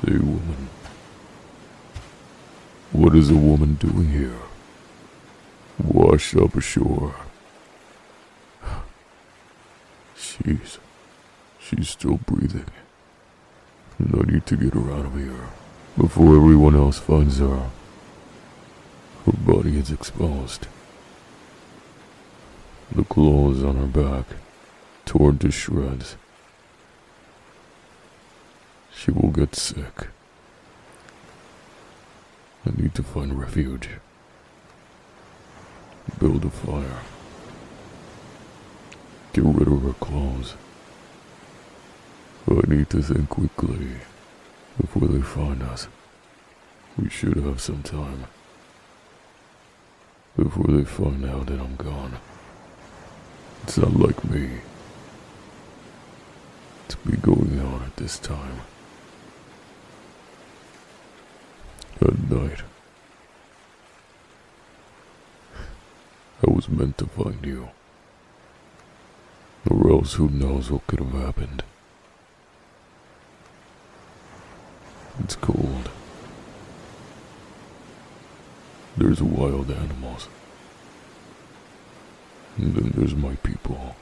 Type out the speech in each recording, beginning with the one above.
Hey, woman. What is a woman doing here? Washed up ashore. She's still breathing. I need to get her out of here before everyone else finds her. Her body is exposed. The clothes on her back torn to shreds. She will get sick. I need to find refuge. Build a fire. Get rid of her clothes. I need to think quickly before they find us. We should have some time before they find out that I'm gone. It's not like me to be going out at this time. At night, I was meant to find you. Or else who knows what could have happened. It's cold. There's wild animals. And then there's my people.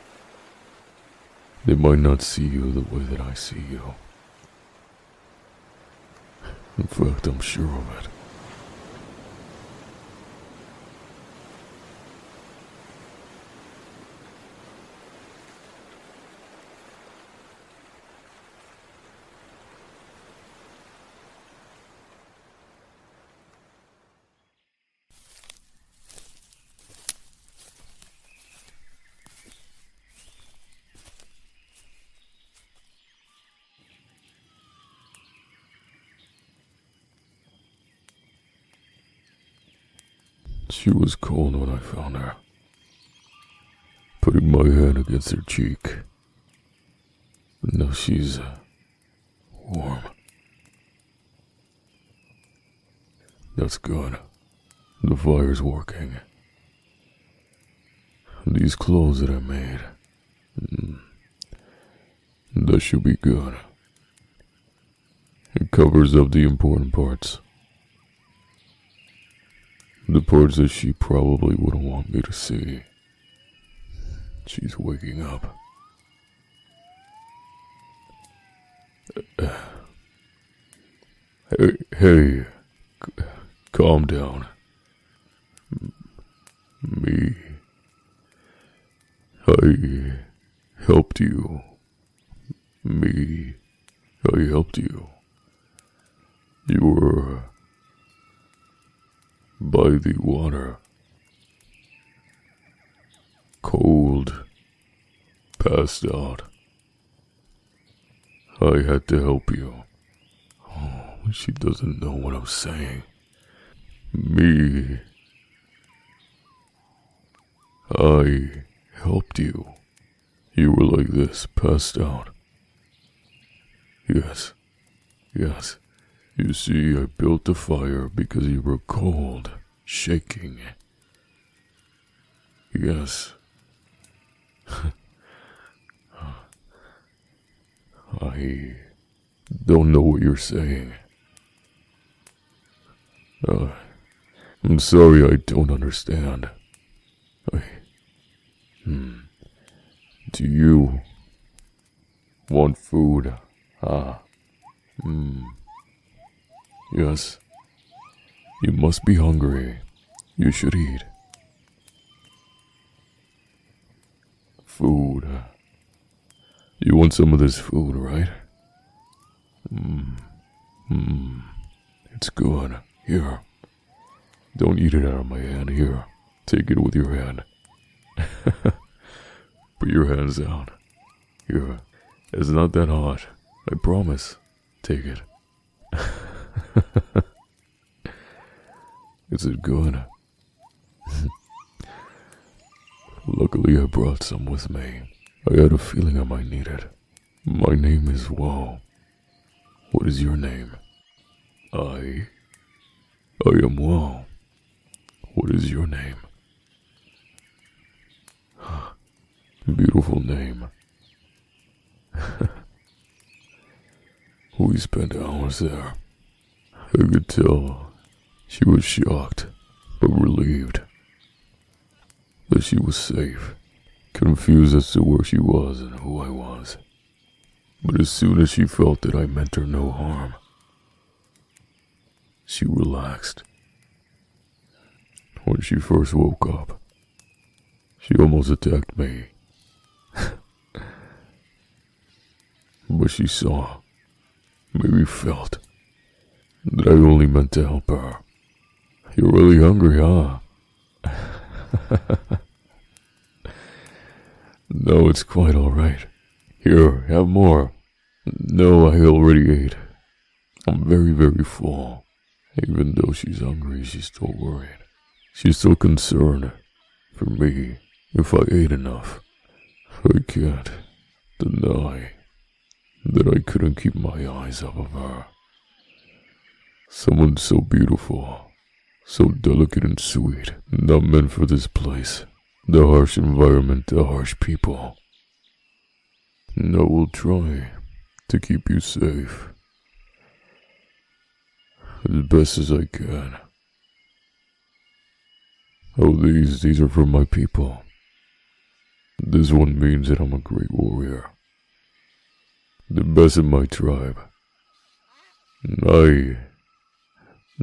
They might not see you the way that I see you. In fact, I'm sure of it. She was cold when I found her, putting my hand against her cheek. But now she's warm. That's good. The fire's working. These clothes that I made, that should be good. It covers up the important parts. The parts that she probably wouldn't want me to see. She's waking up. Hey, calm down. I helped you. I helped you. You were by the water. Cold. Passed out. I had to help you. Oh, she doesn't know what I'm saying. I helped you. You were like this, passed out. Yes. You see, I built a fire because you were cold, shaking. Yes. I don't know what you're saying. I'm sorry, I don't understand. Do you want food? Yes. You must be hungry. You should eat. Food. You want some of this food, right? It's good. Here. Don't eat it out of my hand. Here. Take it with your hand. Put your hands out. Here. It's not that hot. I promise. Take it. Is it good? Luckily, I brought some with me. I had a feeling I might need it. My name is Woe. What is your name? I am Woe. What is your name? Beautiful name. We spent hours there. I could tell she was shocked, but relieved that she was safe, confused as to where she was and who I was. But as soon as she felt that I meant her no harm, she relaxed. When she first woke up, she almost attacked me. But she saw, maybe felt, that I only meant to help her. You're really hungry, huh? No, it's quite alright. Here, have more. No, I already ate. I'm very, very full. Even though she's hungry, she's still worried. She's still concerned for me if I ate enough. I can't deny that I couldn't keep my eyes off of her. Someone so beautiful, so delicate and sweet, not meant for this place. The harsh environment, the harsh people. And I will try to keep you safe as best as I can. Oh, these are for my people. This one means that I'm a great warrior, the best in my tribe. I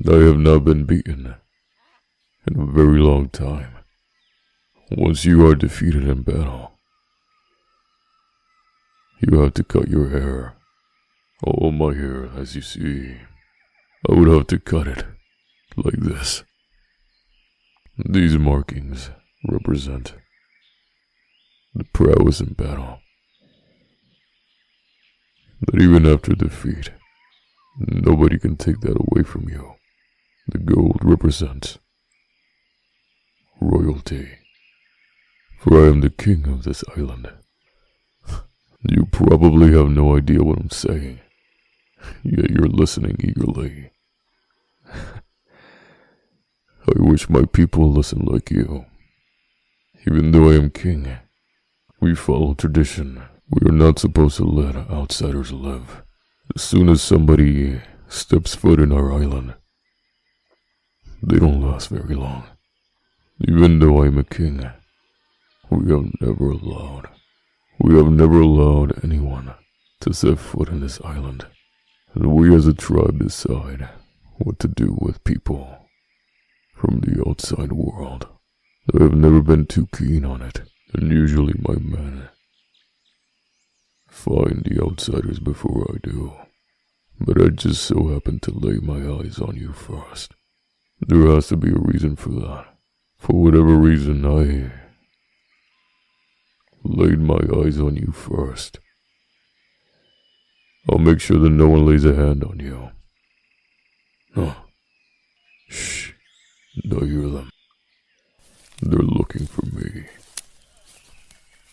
have not been beaten in a very long time. Once you are defeated in battle, you have to cut your hair. All my hair, as you see. I would have to cut it like this. These markings represent the prowess in battle. That even after defeat, nobody can take that away from you. The gold represents royalty. For I am the king of this island. You probably have no idea what I'm saying, yet you're listening eagerly. I wish my people listened like you. Even though I am king, we follow tradition. We are not supposed to let outsiders live. As soon as somebody steps foot in our island, they don't last very long. Even though I am a king, we have never allowed anyone to set foot in this island. And we as a tribe decide what to do with people from the outside world. I have never been too keen on it, and usually my men find the outsiders before I do. But I just so happen to lay my eyes on you first. There has to be a reason for that. For whatever reason, I laid my eyes on you first. I'll make sure that no one lays a hand on you. Huh. Shh. I hear them. They're looking for me.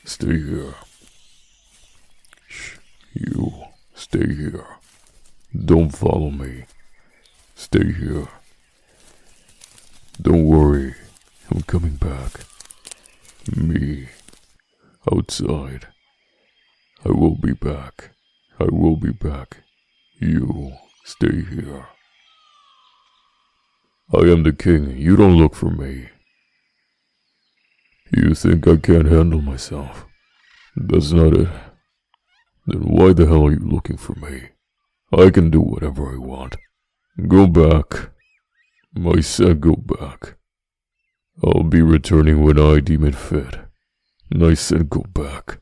Stay here. Shh. You. Stay here. Don't follow me. Stay here. Don't worry. I'm coming back. Me. Outside. I will be back. I will be back. You. Stay here. I am the king. You don't look for me. You think I can't handle myself? That's not it. Then why the hell are you looking for me? I can do whatever I want. Go back. I said go back. I'll be returning when I deem it fit. And I said go back.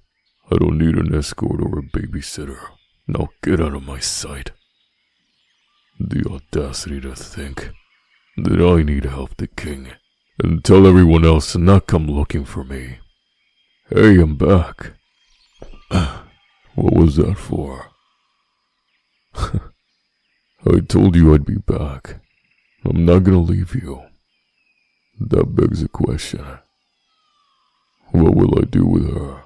I don't need an escort or a babysitter. Now get out of my sight. The audacity to think that I need to help the king and tell everyone else to not come looking for me. Hey, I'm back. What was that for? I told you I'd be back. I'm not gonna leave you. That begs a question. What will I do with her?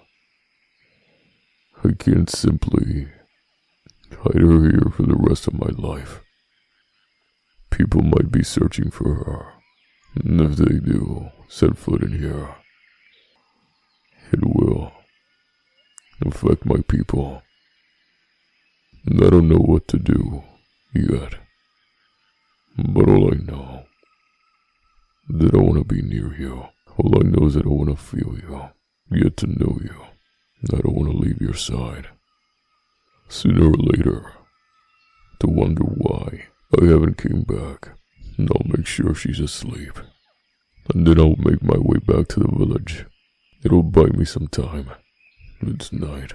I can't simply hide her here for the rest of my life. People might be searching for her, and if they do set foot in here, it will affect my people. I don't know what to do yet. But all I know is that I want to be near you. All I know is that I want to feel you, get to know you. I don't want to leave your side. Sooner or later, to wonder why I haven't came back. And I'll make sure she's asleep. And then I'll make my way back to the village. It'll buy me some time. It's night,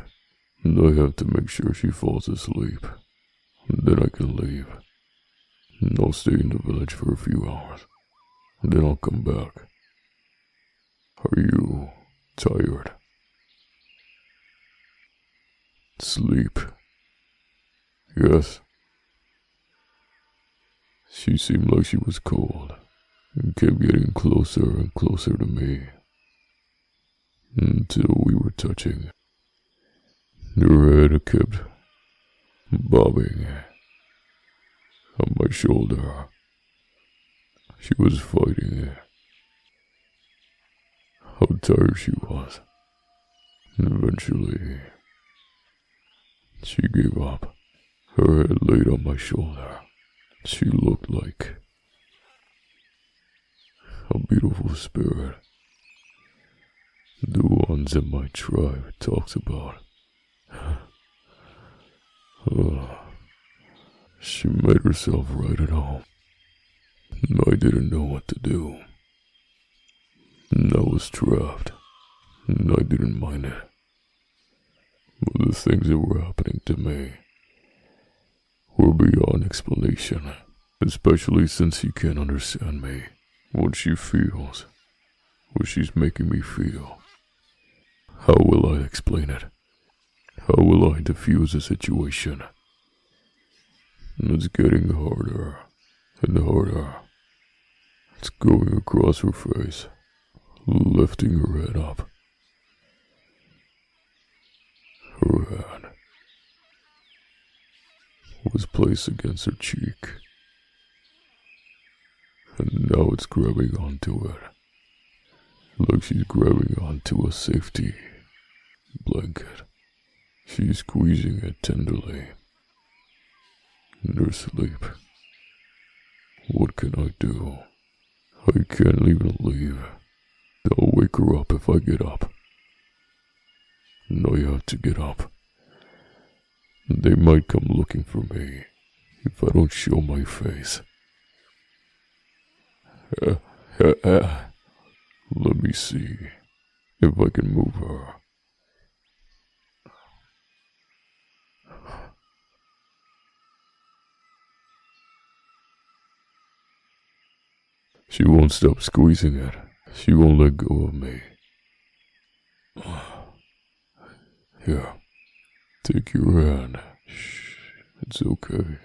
and I have to make sure she falls asleep. And then I can leave. And I'll stay in the village for a few hours. And then I'll come back. Are you tired? Sleep. Yes. She seemed like she was cold, and kept getting closer and closer to me, until we were touching. Her head kept bobbing on my shoulder. She was fighting how tired she was. And eventually, she gave up. Her head laid on my shoulder. She looked like a beautiful spirit, the ones that my tribe talks about. She made herself right at home. I didn't know what to do. I was trapped, and I didn't mind it. But the things that were happening to me were beyond explanation, especially since she can't understand me, what she feels, what she's making me feel. How will I explain it? How will I diffuse the situation? It's getting harder and harder. It's going across her face, lifting her head up. Her hand was placed against her cheek, and now it's grabbing onto it, like she's grabbing onto a safety blanket. She's squeezing it tenderly in her sleep. What can I do? I can't even leave. I'll wake her up if I get up. And I have to get up. They might come looking for me if I don't show my face. Let me see if I can move her. She won't stop squeezing it. She won't let go of me. Here, take your hand. Shh, it's okay.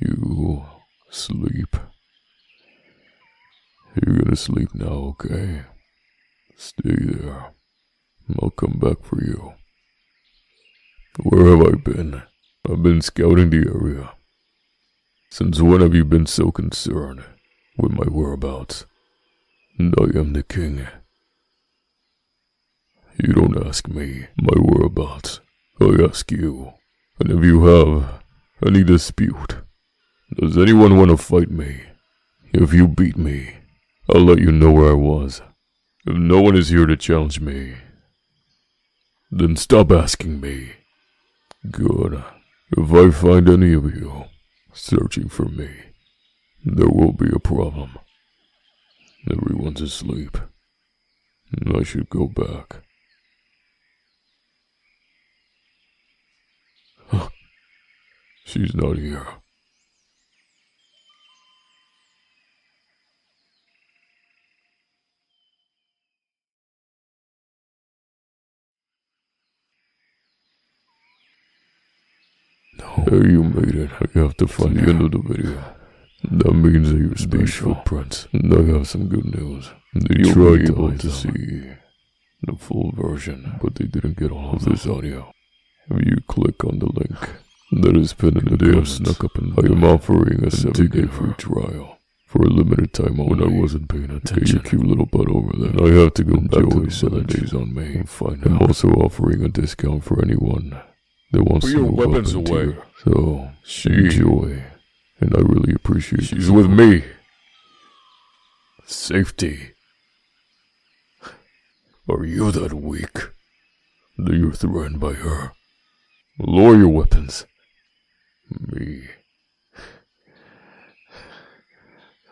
You sleep. You're gonna sleep now, okay? Stay there. I'll come back for you. Where have I been? I've been scouting the area. Since when have you been so concerned with my whereabouts? And I am the king. You don't ask me my whereabouts. I ask you. And if you have any dispute, does anyone want to fight me? If you beat me, I'll let you know where I was. If no one is here to challenge me, then stop asking me. Good. If I find any of you searching for me, there will be a problem. Everyone's asleep, and I should go back. She's not here. Hey, you made it. I have to find the end of the video. That means that you're special, Prince. And I have some good news. They tried to see the full version, but they didn't get all of this audio. If you click on the link that is pinned in the comments, snuck up and I am offering a 7-day free trial for a limited time only. When I wasn't paying attention, your cute little butt over there. And I have to go back to the 7 days on me and find out. I'm also offering a discount for anyone that wants to move up in tier. So, enjoy. And I really appreciate she's with me. Safety. Are you that weak that you're threatened by her? Lower your weapons. Me.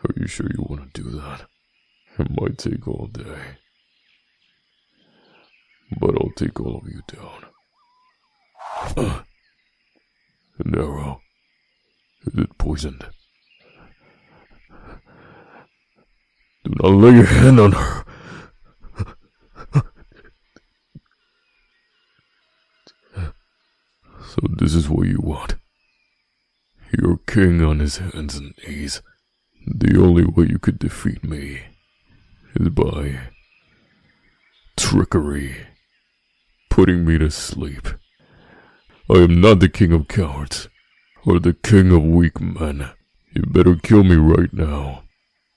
Are you sure you want to do that? It might take all day. But I'll take all of you down. An arrow. Is it poisoned? Do not lay your hand on her. So this is what you want. Your king on his hands and knees. The only way you could defeat me is by trickery, putting me to sleep. I am not the king of cowards, or the king of weak men. You better kill me right now.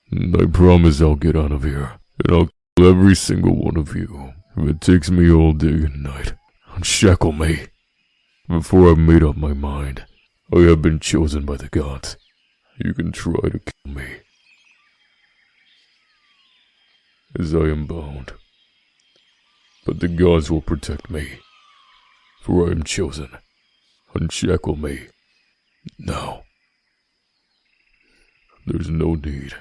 And I promise I'll get out of here, and I'll kill every single one of you. If it takes me all day and night, unshackle me. Before I've made up my mind, I have been chosen by the gods. You can try to kill me, as I am bound. But the gods will protect me, for I am chosen. Unshackle me, now. There's no need.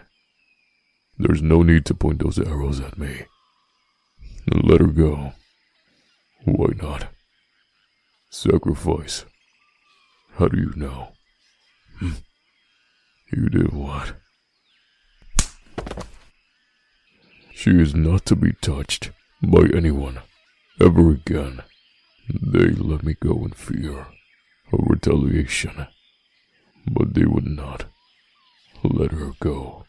There's no need to point those arrows at me. And let her go. Why not? Sacrifice. How do you know? You did what? She is not to be touched by anyone ever again. They let me go in fear of retaliation, but they would not let her go.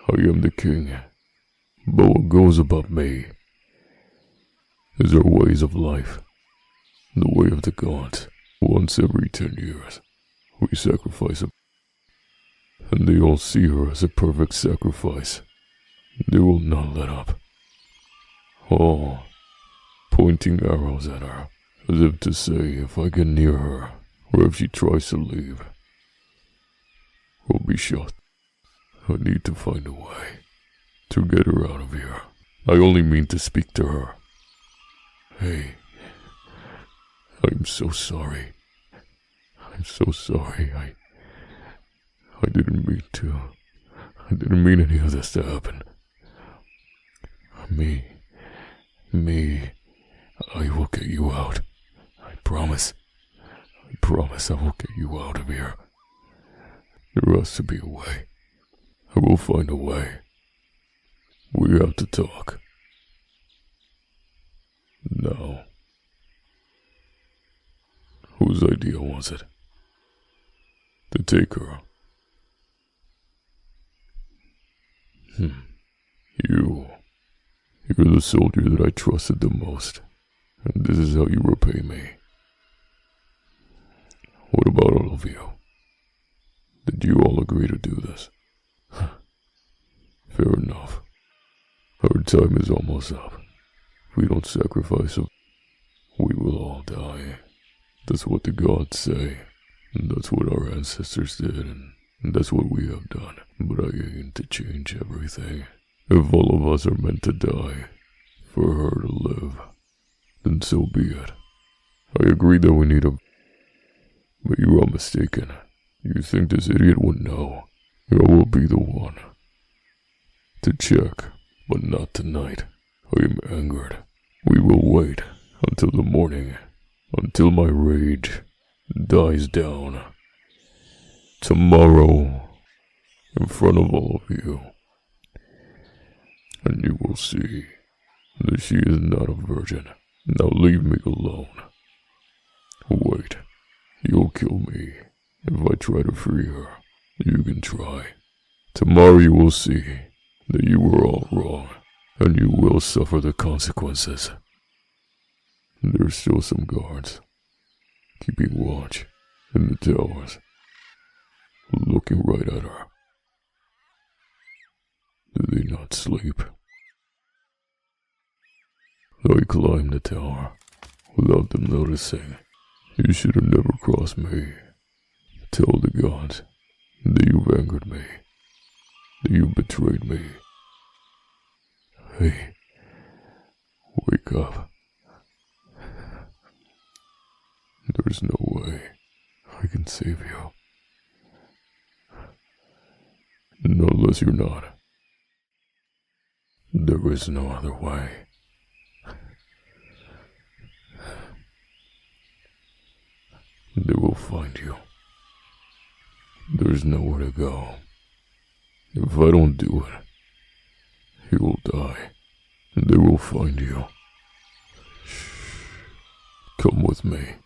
I am the king, but what goes above me is our ways of life, the way of the gods. Once every 10 years, we sacrifice a, and they all see her as a perfect sacrifice. They will not let up, all pointing arrows at her, as if to say if I get near her, or if she tries to leave, we'll be shot. I need to find a way to get her out of here. I only mean to speak to her. Hey, I'm so sorry. I'm so sorry. I didn't mean to. I didn't mean any of this to happen. Me, I will get you out. I promise. I promise I will get you out of here. There has to be a way. I will find a way. We have to talk. Now. Whose idea was it? To take her? You're the soldier that I trusted the most, and this is how you repay me. What about all of you? Did you all agree to do this? Fair enough. Our time is almost up. If we don't sacrifice him, we will all die. That's what the gods say, and that's what our ancestors did, and that's what we have done. But I aim to change everything. If all of us are meant to die, for her to live, then so be it. I agree that we need a... But you are mistaken. You think this idiot would know. I will be the one to check, but not tonight. I am angered. We will wait until the morning, until my rage dies down. Tomorrow, in front of all of you, and you will see that she is not a virgin. Now leave me alone. Wait, you'll kill me if I try to free her. You can try. Tomorrow you will see that you were all wrong, and you will suffer the consequences. There's still some guards keeping watch in the towers, looking right at her. Do they not sleep? I climbed the tower without them noticing. You should have never crossed me. Tell the gods that you've angered me, that you betrayed me. Hey, wake up. There's no way I can save you. Not unless you're not. There is no other way. They will find you. There's nowhere to go. If I don't do it, you will die. They will find you. Shh. Come with me.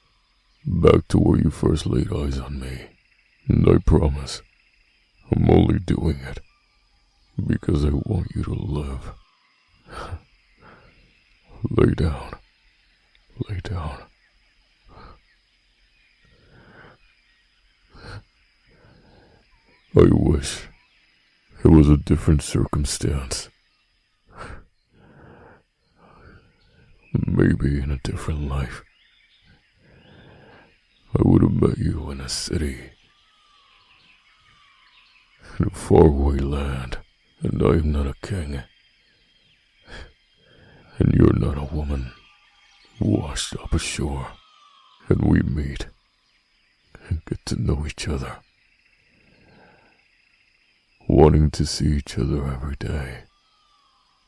Back to where you first laid eyes on me. And I promise, I'm only doing it because I want you to live. Lay down. Lay down. I wish it was a different circumstance. Maybe in a different life, I would have met you in a city, in a faraway land, and I am not a king, and you're not a woman, washed up ashore, and we meet and get to know each other, wanting to see each other every day.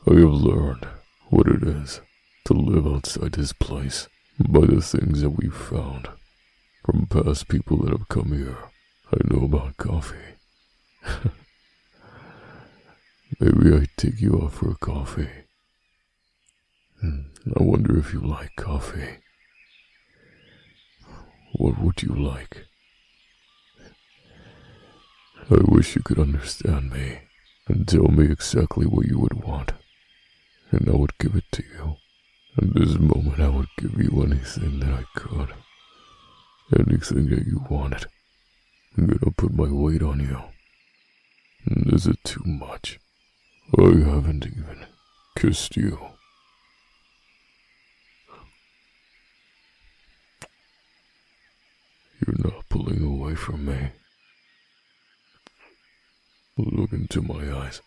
I have learned what it is to live outside this place by the things that we've found from past people that have come here. I know about coffee. Maybe I'd take you out for a coffee. I wonder if you like coffee. What would you like? I wish you could understand me and tell me exactly what you would want, and I would give it to you. At this moment I would give you anything that I could. Anything that you wanted. I'm gonna put my weight on you. And is it too much? I haven't even kissed you. You're not pulling away from me. Look into my eyes.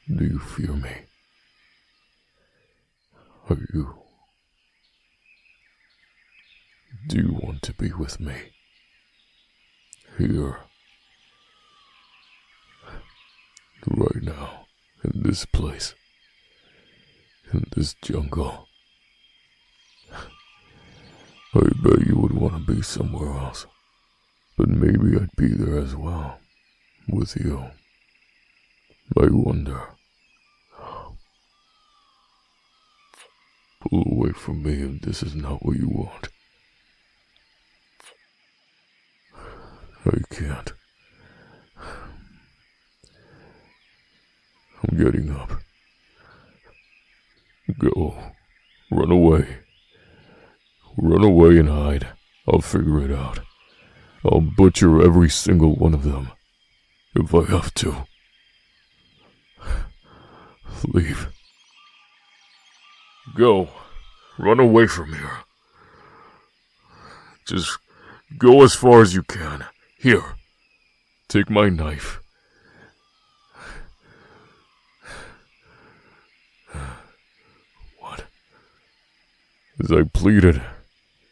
Do you fear me? Do you want to be with me? Here. Right now. In this place. In this jungle. I bet you would want to be somewhere else. But maybe I'd be there as well. With you. I wonder. Pull away from me if this is not what you want. I can't. I'm getting up. Go. Run away. Run away and hide. I'll figure it out. I'll butcher every single one of them. If I have to. Leave. Go. Run away from here. Just go as far as you can. Here. Take my knife. What? As I pleaded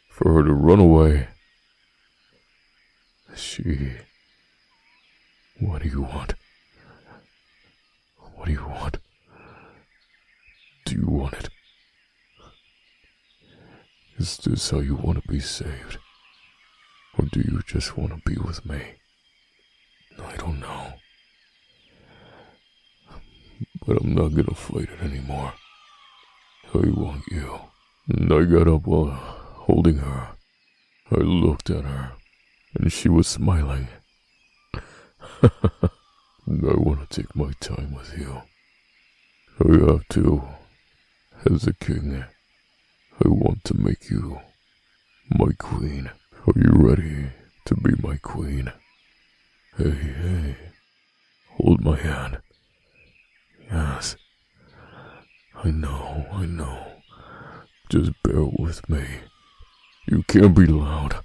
for her to run away, What do you want? What do you want? Do you want it? Is this how you want to be saved? Or do you just want to be with me? I don't know. But I'm not gonna fight it anymore. I want you. And I got up while holding her. I looked at her, and she was smiling. And I want to take my time with you. I have to. As a king, I want to make you my queen. Are you ready to be my queen? Hey, hold my hand. Yes, I know. Just bear with me. You can't be loud.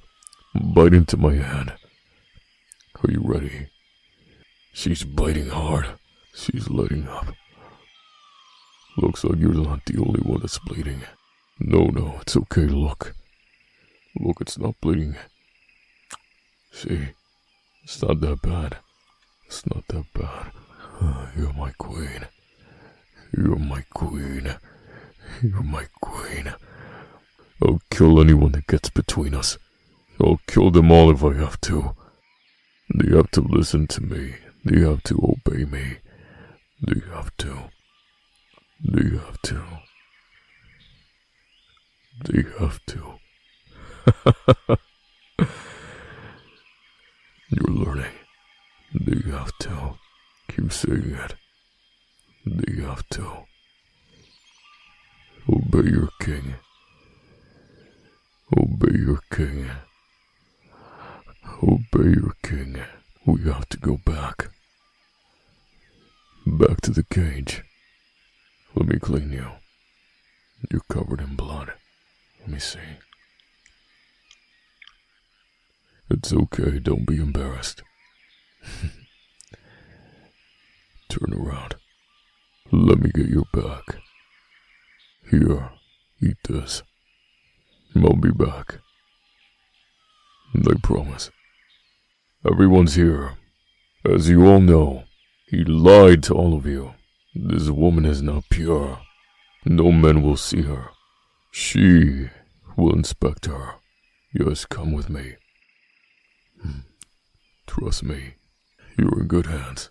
Bite into my hand. already. She's biting hard. She's letting up. Looks like you're not the only one that's bleeding. No, it's okay, look. Look, it's not bleeding. See, it's not that bad. It's not that bad. You're my queen. You're my queen. You're my queen. I'll kill anyone that gets between us. I'll kill them all if I have to. They have to listen to me. They have to obey me. They have to. They have to. They have to. You're learning. They have to. Keep saying it. They have to. Obey your king. Obey your king. Obey your king. We have to go back. Back to the cage. Let me clean you. You're covered in blood. Let me see. It's okay, don't be embarrassed. Turn around. Let me get your back. Here, eat this. I'll be back. I promise. Everyone's here. As you all know, he lied to all of you. This woman is not pure. No men will see her. She will inspect her. Yes, come with me. Trust me, you're in good hands.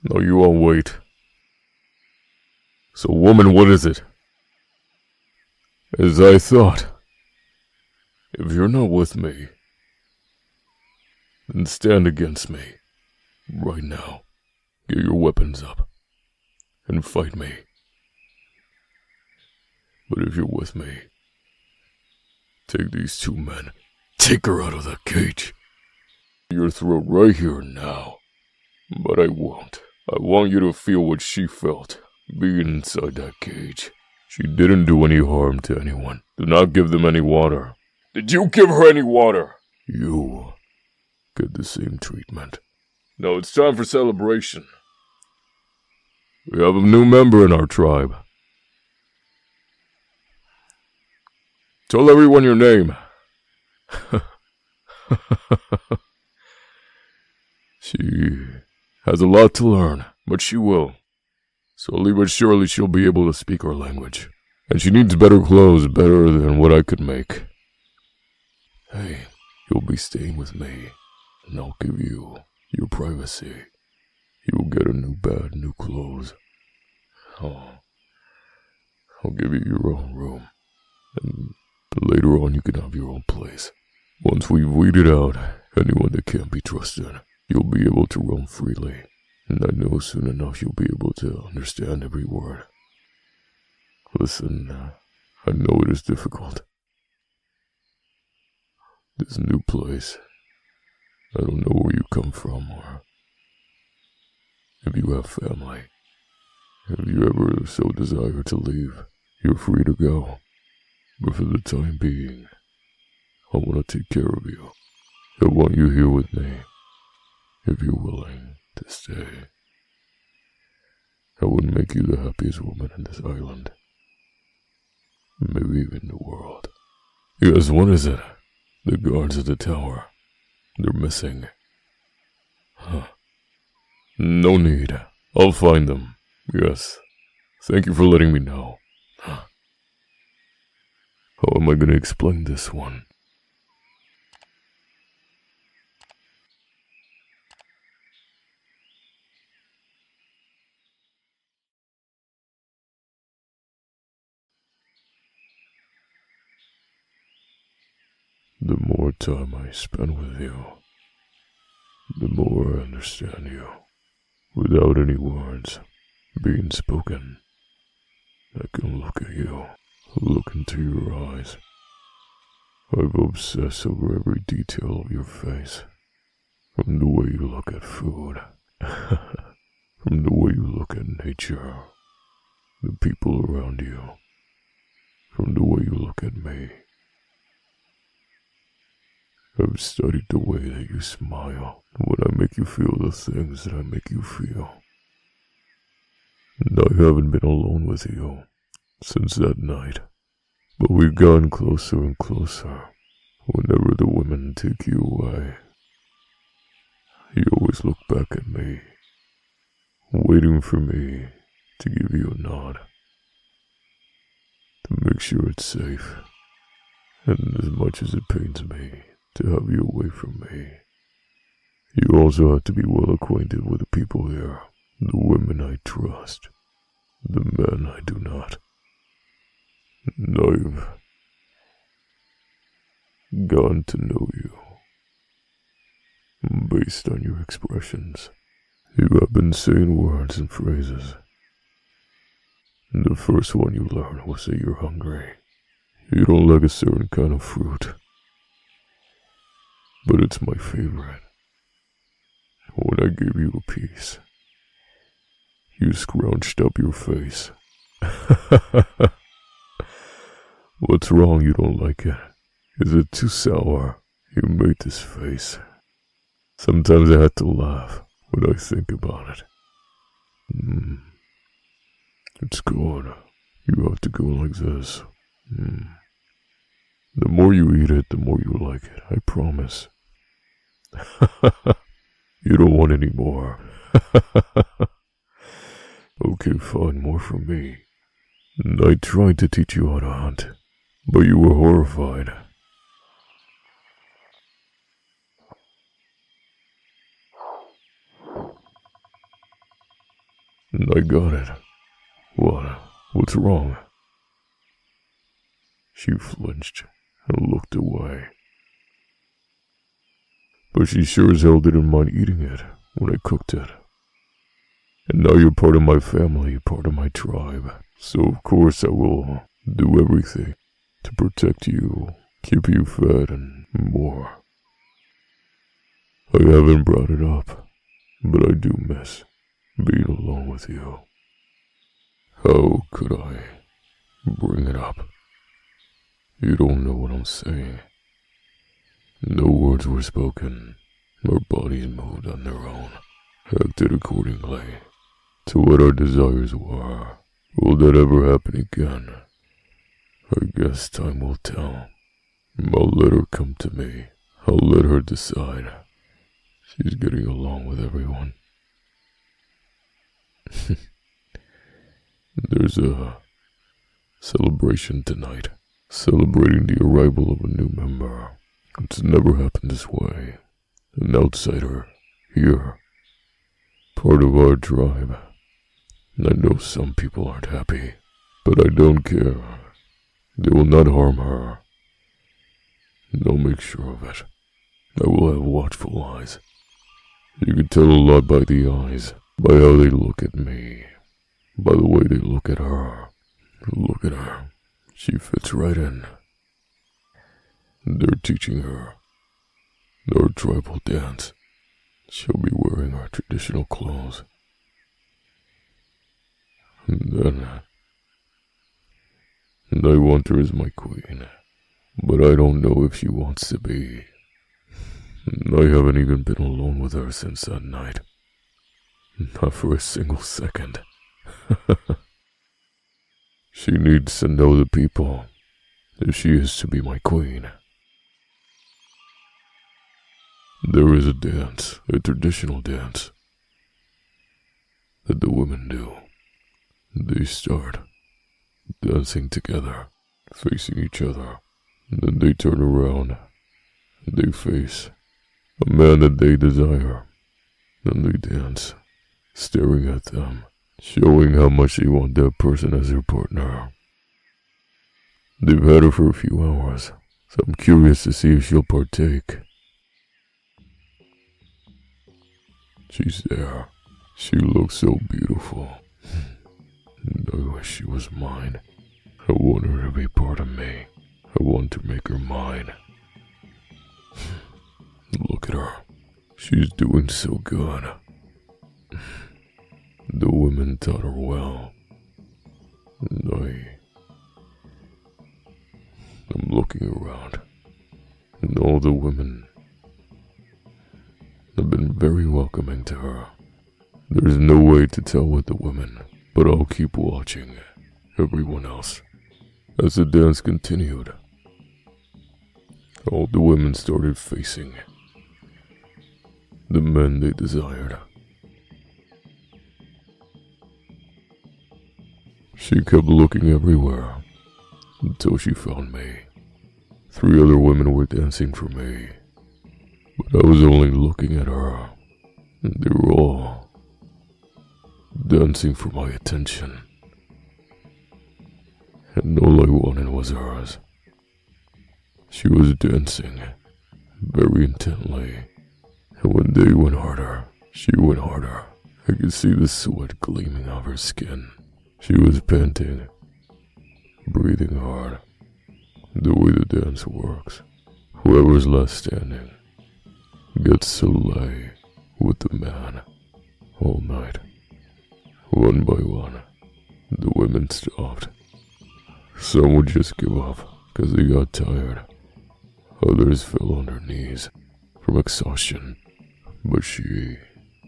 Now you all wait. So woman, what is it? As I thought. If you're not with me, then stand against me. Right now. Get your weapons up. And fight me. But if you're with me, take these two men. Take her out of the cage. Your throat right here now. But I won't. I want you to feel what she felt, being inside that cage. She didn't do any harm to anyone. Do not give them any water. Did you give her any water? You get the same treatment. Now it's time for celebration. We have a new member in our tribe. Tell everyone your name. She has a lot to learn, but she will. Slowly but surely she'll be able to speak our language. And she needs better clothes, better than what I could make. Hey, you'll be staying with me, and I'll give you your privacy. You'll get a new bed, new clothes. Oh, I'll give you your own room, and later on you can have your own place. Once we've weeded out anyone that can't be trusted, you'll be able to roam freely, and I know soon enough you'll be able to understand every word. Listen, I know it is difficult. This new place, I don't know where you come from, or if you have family. If you ever so desire to leave, you're free to go. But for the time being, I want to take care of you. I want you here with me, if you're willing to stay. I would make you the happiest woman in this island. Maybe even the world. Yes, what is it? The guards at the tower. They're missing. Huh. No need. I'll find them. Yes. Thank you for letting me know. How am I going to explain this one? The more time I spend with you, the more I understand you. Without any words being spoken, I can look at you, look into your eyes. I've obsessed over every detail of your face. From the way you look at food, from the way you look at nature, the people around you, from the way you look at me. I've studied the way that you smile when I make you feel the things that I make you feel. And I haven't been alone with you since that night, but we've gotten closer and closer whenever the women take you away. You always look back at me, waiting for me to give you a nod, to make sure it's safe. And as much as it pains me to have you away from me, you also have to be well acquainted with the people here, the women I trust, the men I do not. And I've gotten to know you based on your expressions. You have been saying words and phrases. And the first one you learned was that you're hungry. You don't like a certain kind of fruit, but it's my favorite. When I gave you a piece, you scrunched up your face. What's wrong? You don't like it? Is it too sour? You made this face. Sometimes I have to laugh when I think about it. It's good. You have to go like this. The more you eat it, the more you like it. I promise. You don't want any more. Okay, fine, more from me. I tried to teach you how to hunt, but you were horrified. I got it. What? What's wrong? She flinched and looked away. But she sure as hell didn't mind eating it when I cooked it. And now you're part of my family, part of my tribe. So of course I will do everything to protect you, keep you fed, and more. I haven't brought it up, but I do miss being alone with you. How could I bring it up? You don't know what I'm saying. No words were spoken. Our bodies moved on their own, acted accordingly to what our desires were. Will that ever happen again? I guess time will tell. I'll let her come to me. I'll let her decide. She's getting along with everyone. There's a celebration tonight, celebrating the arrival of a new member. It's never happened this way. An outsider, here, part of our tribe. And I know some people aren't happy, but I don't care. They will not harm her. And I'll make sure of it. I will have watchful eyes. You can tell a lot by the eyes, by how they look at me, by the way they look at her. Look at her. She fits right in. They're teaching her our tribal dance. She'll be wearing our traditional clothes. And I want her as my queen, but I don't know if she wants to be. I haven't even been alone with her since that night. Not for a single second. She needs to know the people if she is to be my queen. There is a dance, a traditional dance, that the women do. They start dancing together, facing each other. And then they turn around and they face a man that they desire. And they dance, staring at them, showing how much they want that person as their partner. They've had her for a few hours, so I'm curious to see if she'll partake. She's there. She looks so beautiful. And I wish she was mine. I want her to be part of me. I want to make her mine. Look at her. She's doing so good. The women taught her well. And I'm looking around. and all the women have been very welcoming to her. There's no way to tell with the women, but I'll keep watching everyone else. As the dance continued, all the women started facing the men they desired. She kept looking everywhere until she found me. 3 other women were dancing for me, but I was only looking at her, and they were all dancing for my attention. And all I wanted was hers. She was dancing very intently, and when they went harder, she went harder. I could see the sweat gleaming off her skin. She was panting, breathing hard. The way the dance works, whoever's left standing gets to lay with the man all night. One by one, the women stopped. Some would just give up because they got tired. Others fell on their knees from exhaustion. But she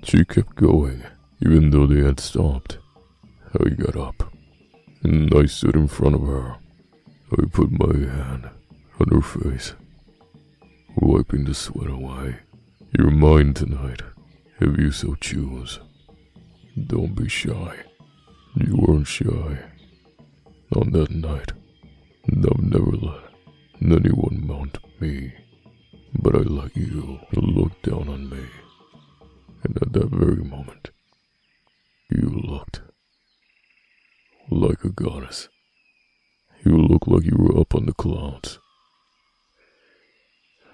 kept going, even though they had stopped. I got up, and I stood in front of her. I put my hand on her face, wiping the sweat away. You're mine tonight, if you so choose. Don't be shy. You weren't shy on that night, and I've never let anyone mount me, but I let you look down on me, and at that very moment, you looked like a goddess. You looked like you were up on the clouds,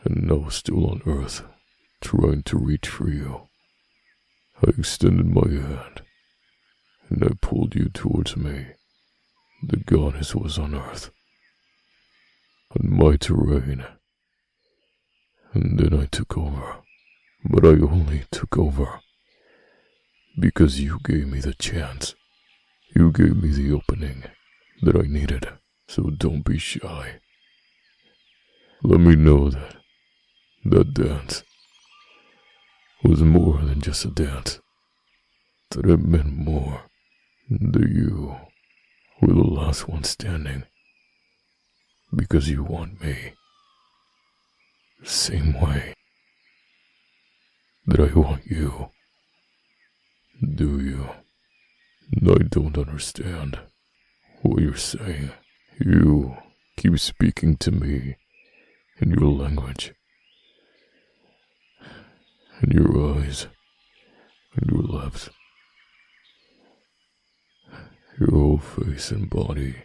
and I was still on earth, trying to reach for you. I extended my hand, and I pulled you towards me. The goddess was on earth, on my terrain, and then I took over. But I only took over because you gave me the chance. You gave me the opening that I needed, so don't be shy. Let me know that that dance was more than just a dance, that it meant more, that you were the last one standing, because you want me, the same way that I want you. Do you? I don't understand what you're saying. You keep speaking to me in your language, in your eyes, and your lips, your whole face and body,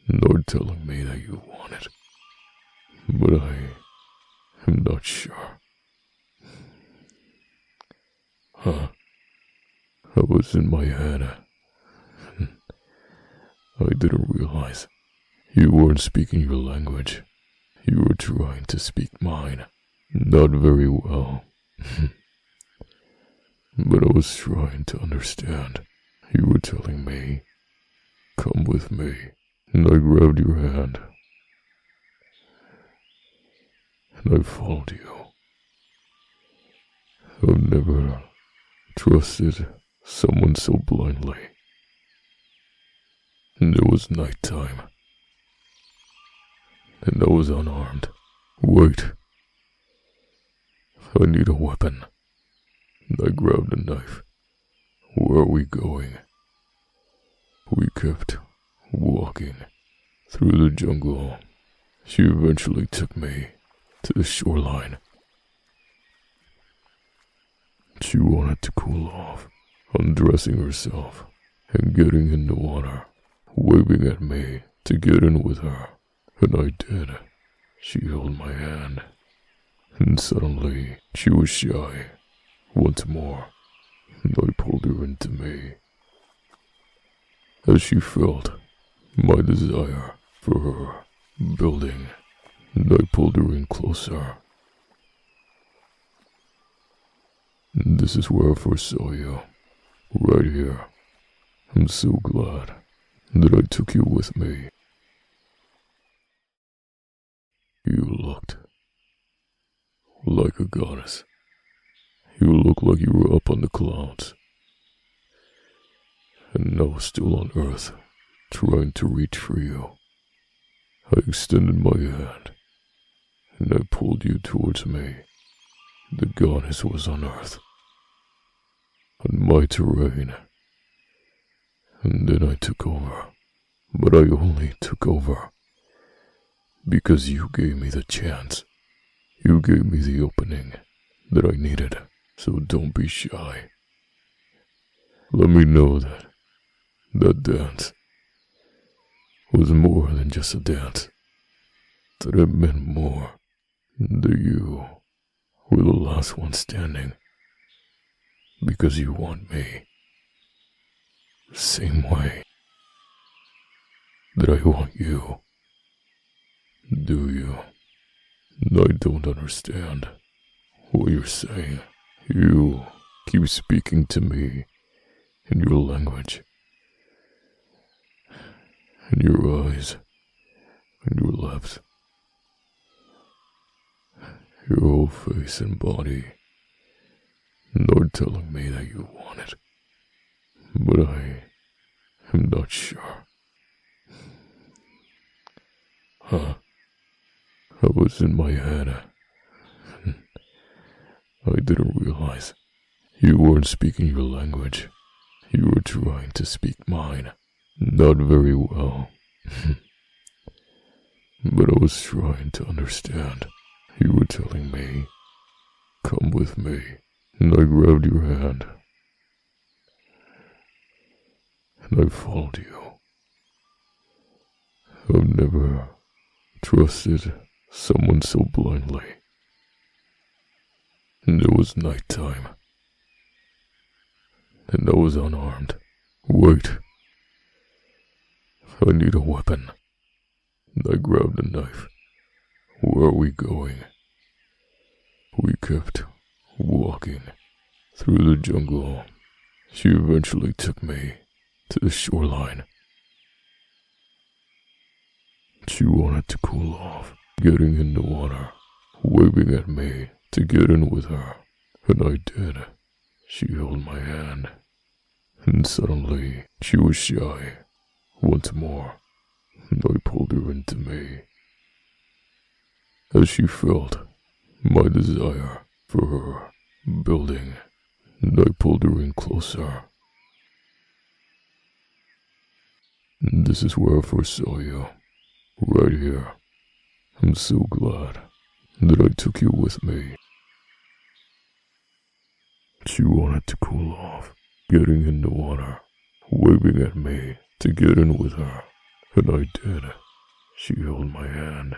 are telling me that you want it, but I am not sure. Huh? I was in my head. I didn't realize you weren't speaking your language. You were trying to speak mine. Not very well. But I was trying to understand. You were telling me, come with me. And I grabbed your hand. And I followed you. I've never trusted someone so blindly. And it was nighttime, and I was unarmed. Wait, I need a weapon. And I grabbed a knife. Where are we going? We kept walking through the jungle. She eventually took me to the shoreline. She wanted to cool off, undressing herself and getting in the water, waving at me to get in with her. And I did. She held my hand, and suddenly she was shy once more, and I pulled her into me. As she felt my desire for her building, and I pulled her in closer. And this is where I first saw you, right here. I'm so glad that I took you with me. You looked like a goddess. You looked like you were up on the clouds. And I was still on Earth, trying to reach for you. I extended my hand, and I pulled you towards me. The goddess was on Earth, on my terrain. And then I took over. But I only took over because you gave me the chance. You gave me the opening that I needed, so don't be shy. Let me know that dance was more than just a dance, that it meant more, that you were the last one standing, because you want me, the same way that I want you. Do you? I don't understand what you're saying. You keep speaking to me in your language, in your eyes, and your lips, your whole face and body, not telling me that you want it, but I am not sure. I was in my head. I didn't realize you weren't speaking your language. You were trying to speak mine. Not very well. But I was trying to understand. You were telling me, come with me. And I grabbed your hand. And I followed you. I've never trusted someone so blindly. And it was nighttime. And I was unarmed. Wait. I need a weapon. And I grabbed a knife. Where are we going? We kept walking through the jungle. She eventually took me to the shoreline. She wanted to cool off, getting in the water, waving at me to get in with her, and I did. She held my hand, and suddenly she was shy. Once more, and I pulled her into me. As she felt my desire for her building, and I pulled her in closer. And this is where I first saw you. Right here. I'm so glad that I took you with me. She wanted to cool off, getting in the water, waving at me to get in with her, and I did. She held my hand,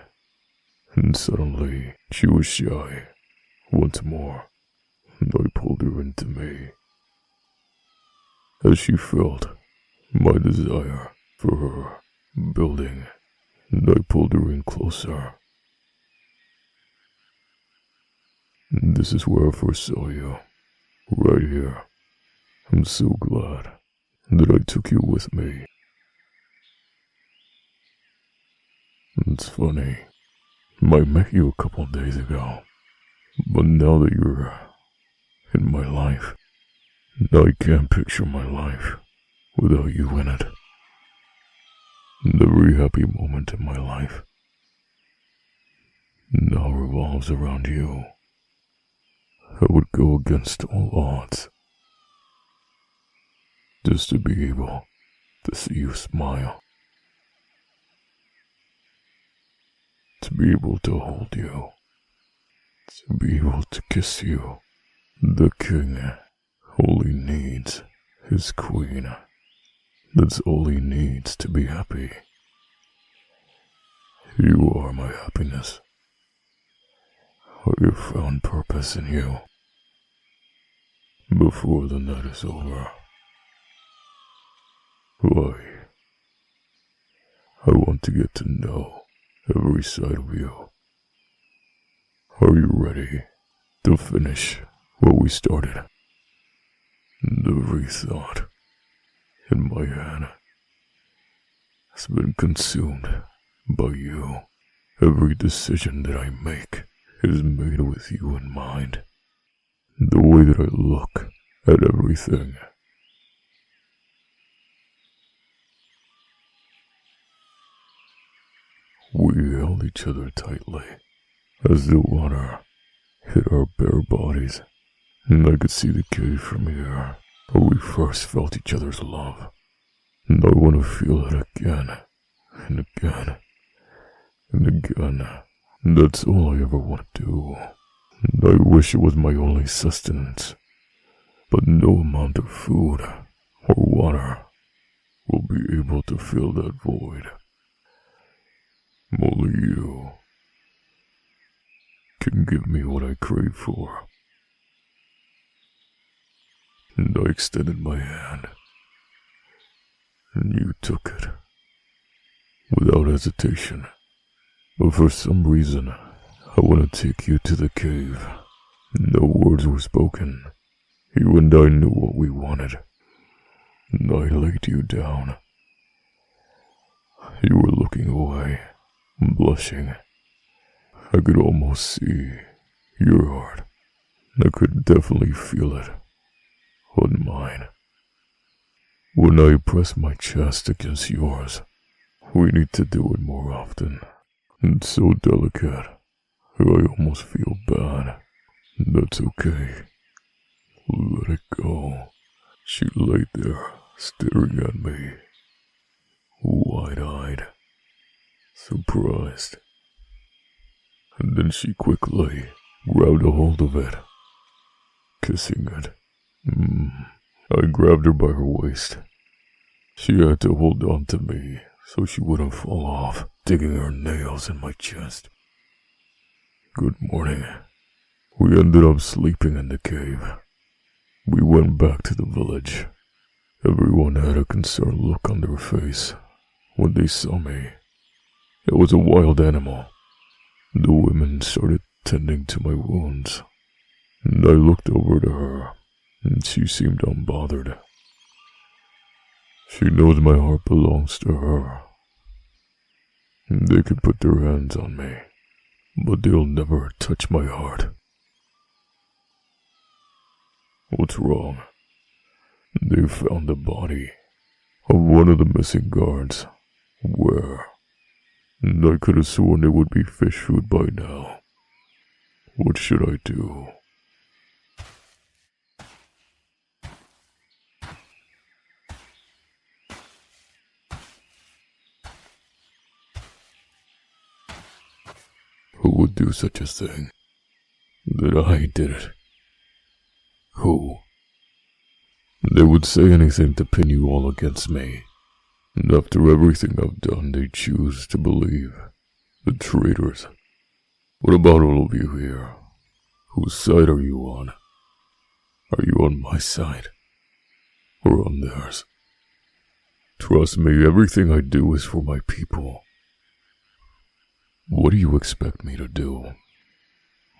and suddenly she was shy. Once more, and I pulled her into me. As she felt my desire for her building, and I pulled her in closer. And this is where I first saw you. Right here. I'm so glad that I took you with me. It's funny. I met you a couple of days ago. But now that you're in my life, I can't picture my life without you in it. And every happy moment in my life now revolves around you. I would go against all odds just to be able to see you smile, to be able to hold you, to be able to kiss you. The king only needs his queen. That's all he needs to be happy. You are my happiness. I have found purpose in you. Before the night is over, I want to get to know every side of you. Are you ready to finish what we started? And every thought in my head has been consumed by you. Every decision that I make is made with you in mind. The way that I look at everything. We held each other tightly as the water hit our bare bodies, and I could see the cave from here, where we first felt each other's love. And I want to feel it again, and again, and again. That's all I ever want to do. And I wish it was my only sustenance, but no amount of food or water will be able to fill that void. Only you can give me what I crave for. And I extended my hand, and you took it without hesitation. But for some reason, I want to take you to the cave. No words were spoken. You and I knew what we wanted. And I laid you down. You were looking away, blushing. I could almost see your heart. I could definitely feel it on mine. When I press my chest against yours, we need to do it more often. It's so delicate, I almost feel bad. That's okay. Let it go. She lay there, staring at me, wide-eyed, surprised. And then she quickly grabbed a hold of it, kissing it. I grabbed her by her waist. She had to hold on to me so she wouldn't fall off, digging her nails in my chest. Good morning. We ended up sleeping in the cave. We went back to the village. Everyone had a concerned look on their face when they saw me. It was a wild animal. The women started tending to my wounds, and I looked over to her, and she seemed unbothered. She knows my heart belongs to her. They can put their hands on me, but they'll never touch my heart. What's wrong? They found the body of one of the missing guards. Where? I could have sworn it would be fish food by now. What should I do? Who would do such a thing? That I did it. Who? They would say anything to pin you all against me. And after everything I've done, they choose to believe. The traitors. What about all of you here? Whose side are you on? Are you on my side? Or on theirs? Trust me, everything I do is for my people. What do you expect me to do?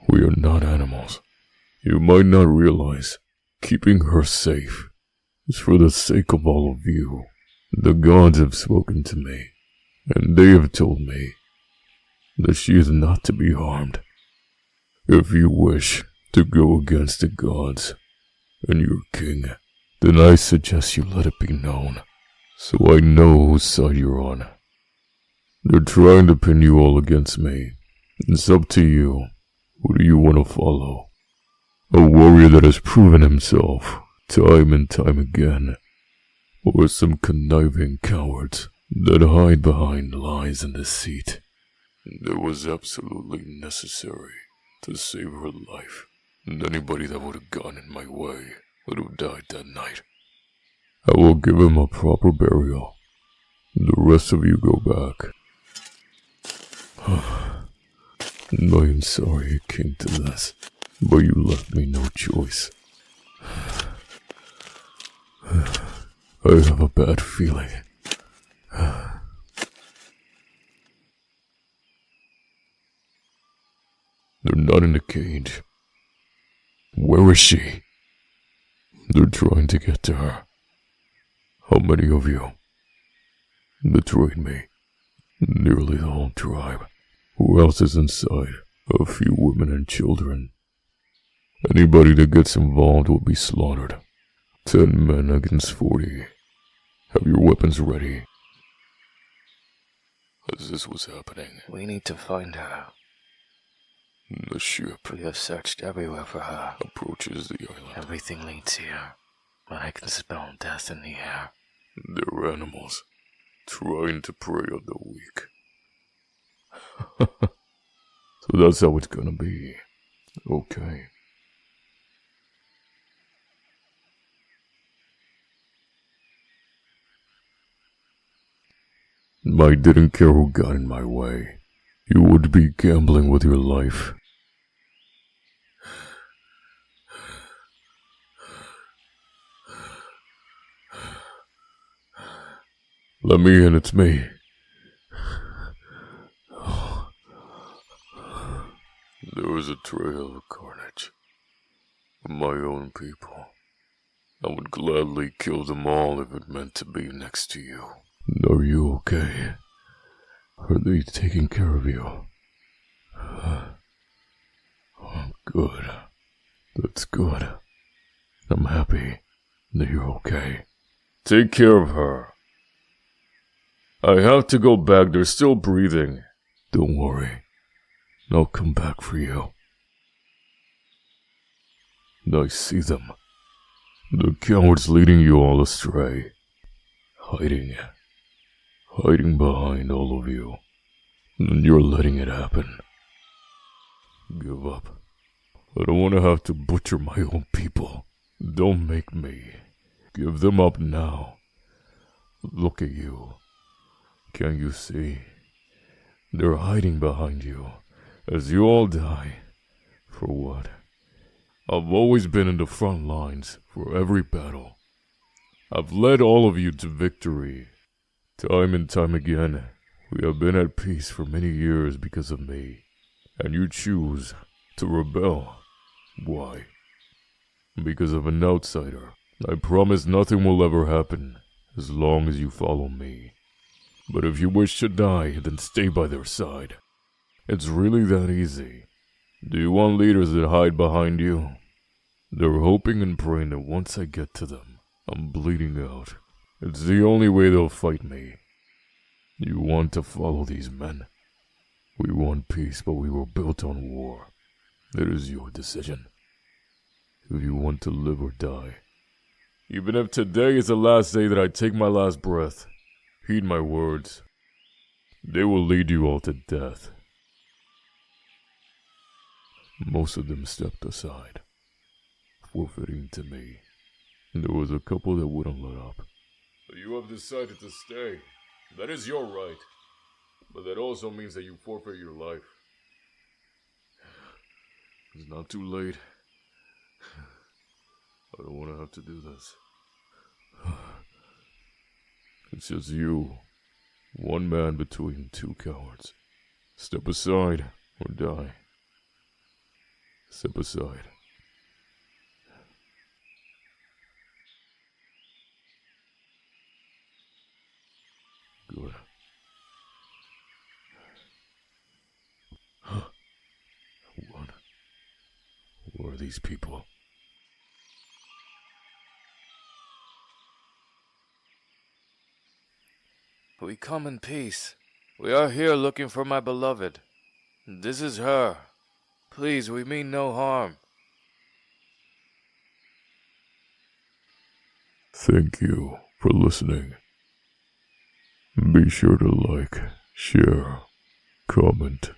We are not animals. You might not realize keeping her safe is for the sake of all of you. The gods have spoken to me, and they have told me that she is not to be harmed. If you wish to go against the gods and your king, then I suggest you let it be known, so I know whose side you're on. They're trying to pin you all against me. It's up to you. Who do you want to follow? A warrior that has proven himself time and time again, or some conniving cowards that hide behind lies and deceit? It was absolutely necessary to save her life, and anybody that would have gone in my way would have died that night. I will give him a proper burial. The rest of you go back. I am sorry it came to this, but you left me no choice. I have a bad feeling. They're not in the cage. Where is she? They're trying to get to her. How many of you betrayed me? Nearly the whole tribe. Who else is inside? A few women and children. Anybody that gets involved will be slaughtered. 10 men against 40. Have your weapons ready. As this was happening, We need to find her. the ship We have searched everywhere for her. approaches the island. Everything leads here, but I can smell death in the air. They're animals, trying to prey on the weak. So that's how it's gonna be. Okay. I didn't care who got in my way. You would be gambling with your life. Let me in, it's me. There was a trail of carnage. My own people. I would gladly kill them all if it meant to be next to you. Are you okay? Are they taking care of you? Good. That's good. I'm happy that you're okay. Take care of her. I have to go back. They're still breathing. Don't worry. I'll come back for you. I see them. The cowards leading you all astray. Hiding behind all of you. And you're letting it happen. Give up. I don't want to have to butcher my own people. Don't make me. Give them up now. Look at you. Can't you see? They're hiding behind you as you all die. For what? I've always been in the front lines for every battle. I've led all of you to victory. Time and time again, we have been at peace for many years because of me. And you choose to rebel. Why? Because of an outsider. I promise nothing will ever happen as long as you follow me. But if you wish to die, then stay by their side. It's really that easy. Do you want leaders that hide behind you? They're hoping and praying that once I get to them, I'm bleeding out. It's the only way they'll fight me. You want to follow these men? We want peace, but we were built on war. It is your decision. If you want to live or die. Even if today is the last day that I take my last breath, heed my words. They will lead you all to death. Most of them stepped aside, forfeiting to me. There was a couple that wouldn't let up. You have decided to stay. That is your right. But that also means that you forfeit your life. It's not too late. I don't want to have to do this. It's just you. One man between two cowards. Step aside or die. Step aside. Good. What? Who are these people? We come in peace. We are here looking for my beloved. This is her. Please, we mean no harm. Thank you for listening. Be sure to like, share, comment,